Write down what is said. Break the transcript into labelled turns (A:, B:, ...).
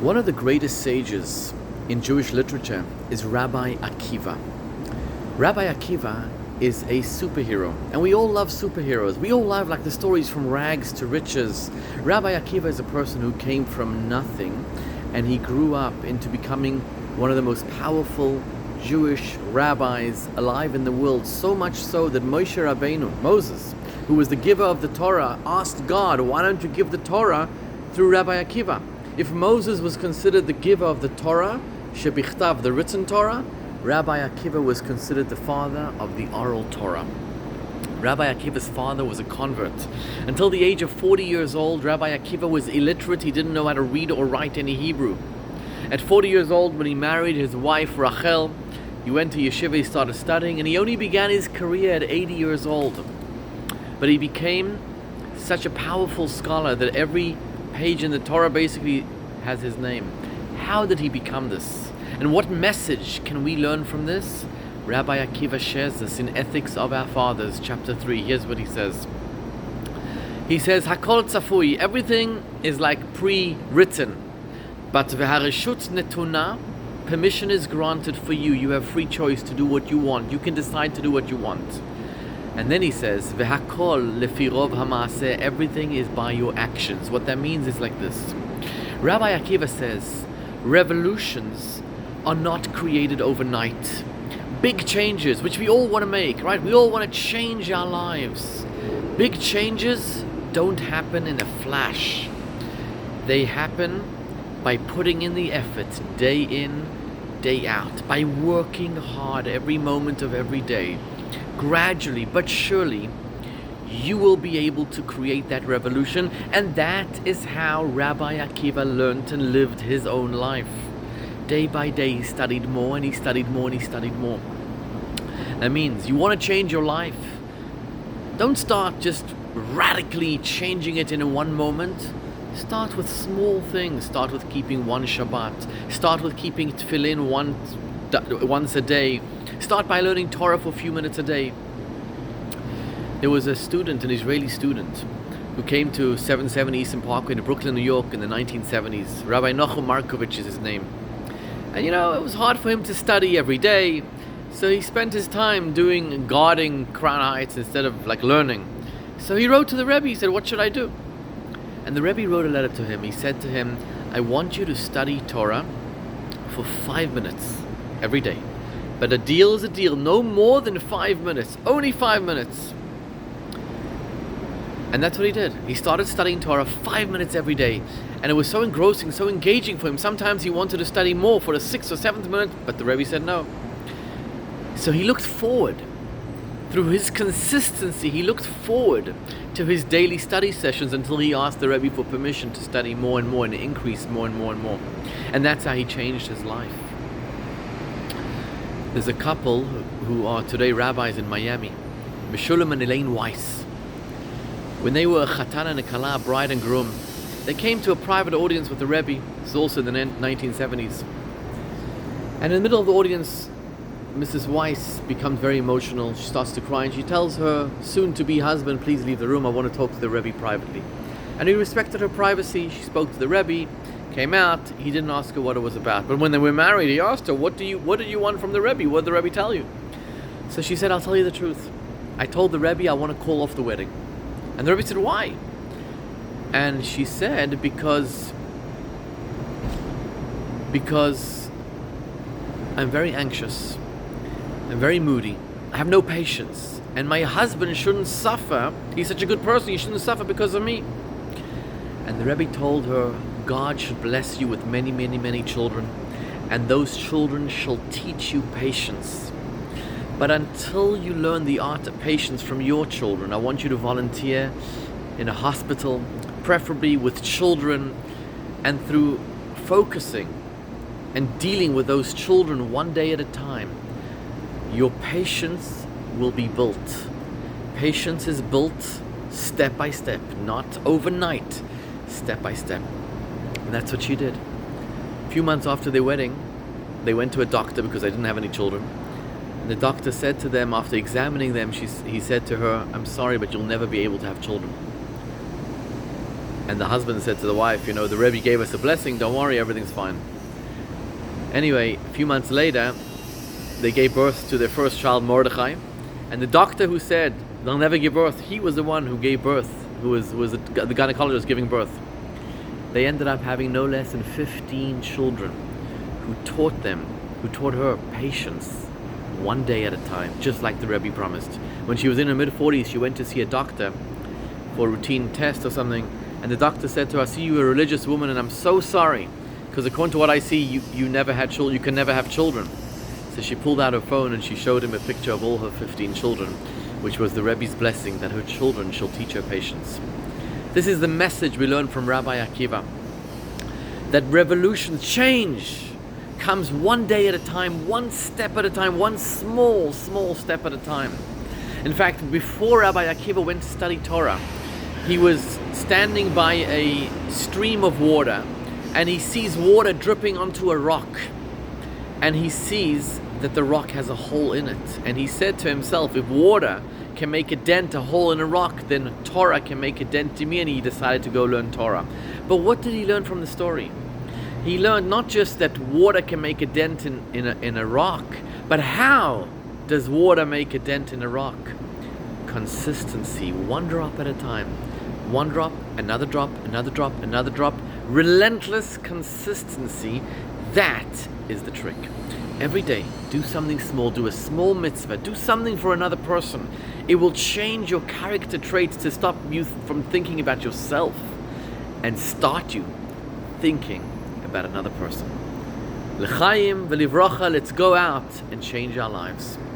A: One of the greatest sages in Jewish literature is Rabbi Akiva. Rabbi Akiva is a superhero, and we all love superheroes. We all love the stories from rags to riches. Rabbi Akiva is a person who came from nothing, and he grew up into becoming one of the most powerful Jewish rabbis alive in the world, so much so that Moshe Rabbeinu, Moses, who was the giver of the Torah, asked God, why don't you give the Torah through Rabbi Akiva? If Moses was considered the giver of the Torah, Shebichtav, the written Torah, Rabbi Akiva was considered the father of the oral Torah. Rabbi Akiva's father was a convert. Until the age of 40 years old, Rabbi Akiva was illiterate. He didn't know how to read or write any Hebrew. At 40 years old, when he married his wife Rachel, he went to yeshiva, he started studying, and he only began his career at 80 years old. But he became such a powerful scholar that every page in the Torah basically has his name. How did he become this? And what message can we learn from this? Rabbi Akiva shares this in Ethics of Our Fathers, chapter 3. Here's what he says. He says, Hakol tzafui, everything is like pre-written. But v'hareshut netuna, permission is granted for you. You have free choice to do what you want. You can decide to do what you want. And then he says, v'hakol lefi rov ha'maaseh, everything is by your actions. What that means is like this. Rabbi Akiva says, revolutions are not created overnight. Big changes, which we all want to make, right? We all want to change our lives. Big changes don't happen in a flash. They happen by putting in the effort day in, day out, by working hard every moment of every day. Gradually but surely, you will be able to create that revolution, and that is how Rabbi Akiva learned and lived his own life. Day by day, he studied more and he studied more and he studied more. That means you want to change your life. Don't start just radically changing it in one moment. Start with small things. Start with keeping one Shabbat. Start with keeping tefillin once a day. Start by learning Torah for a few minutes a day. There was a student, an Israeli student, who came to 770 Eastern Parkway in Brooklyn, New York in the 1970s. Rabbi Nachum Markovich is his name. And it was hard for him to study every day, so he spent his time guarding Crown Heights instead of learning. So he wrote to the Rebbe, he said, what should I do? And the Rebbe wrote a letter to him. He said to him, I want you to study Torah for 5 minutes every day. But a deal is a deal, no more than 5 minutes, only 5 minutes. And that's what he did. He started studying Torah 5 minutes every day. And it was so engrossing, so engaging for him. Sometimes he wanted to study more for the 6th or 7th minute, but the Rebbe said no. So he looked forward. Through his consistency, he looked forward to his daily study sessions until he asked the Rebbe for permission to study more and more and increase more and more and more. And that's how he changed his life. There's a couple who are today rabbis in Miami, Meshulam and Elaine Weiss. When they were a chatan and a kala, bride and groom, they came to a private audience with the Rebbe. This is also in the 1970s. And in the middle of the audience, Mrs. Weiss becomes very emotional. She starts to cry and she tells her soon-to-be husband, please leave the room, I want to talk to the Rebbe privately. And he respected her privacy. She spoke to the Rebbe, came out. He didn't ask her what it was about. But when they were married, he asked her, what did you want from the Rebbe? What did the Rebbe tell you? So she said, I'll tell you the truth. I told the Rebbe I want to call off the wedding. And the Rebbe said, why? And she said, because I'm very anxious. I'm very moody. I have no patience. And my husband shouldn't suffer. He's such a good person. He shouldn't suffer because of me. And the Rebbe told her, God should bless you with many, many, many children. And those children shall teach you patience. But until you learn the art of patience from your children, I want you to volunteer in a hospital, preferably with children, and through focusing and dealing with those children one day at a time, your patience will be built. Patience is built step by step, not overnight, step by step. And that's what she did. A few months after their wedding, they went to a doctor because they didn't have any children. And the doctor said to them, after examining them, he said to her, I'm sorry, but you'll never be able to have children. And the husband said to the wife, you know, the Rebbe gave us a blessing, don't worry, everything's fine. Anyway, a few months later, they gave birth to their first child, Mordechai. And the doctor who said they'll never give birth, he was the one who gave birth, who was the gynecologist giving birth. They ended up having no less than 15 children who taught her patience, one day at a time, just like the Rebbe promised. When she was in her mid-40s, she went to see a doctor for a routine test or something, and the doctor said to her, I see you're a religious woman, and I'm so sorry, because according to what I see, you never had children, you can never have children. So she pulled out her phone and she showed him a picture of all her 15 children, which was the Rebbe's blessing that her children shall teach her patience. This is the message we learn from Rabbi Akiva, that revolution, change, comes one day at a time, one step at a time, one small step at a time. In fact, before Rabbi Akiva went to study Torah, he was standing by a stream of water, and he sees water dripping onto a rock, and he sees that the rock has a hole in it. And he said to himself, if water can make a dent, a hole in a rock, then Torah can make a dent in me, and he decided to go learn Torah. But what did he learn from the story? He learned not just that water can make a dent in a rock, but how does water make a dent in a rock? Consistency, one drop at a time. One drop, another drop, another drop, another drop. Relentless consistency, that is the trick. Every day, do something small, do a small mitzvah, do something for another person. It will change your character traits to stop you from thinking about yourself and start you thinking about another person. L'chaim v'livrocha, let's go out and change our lives.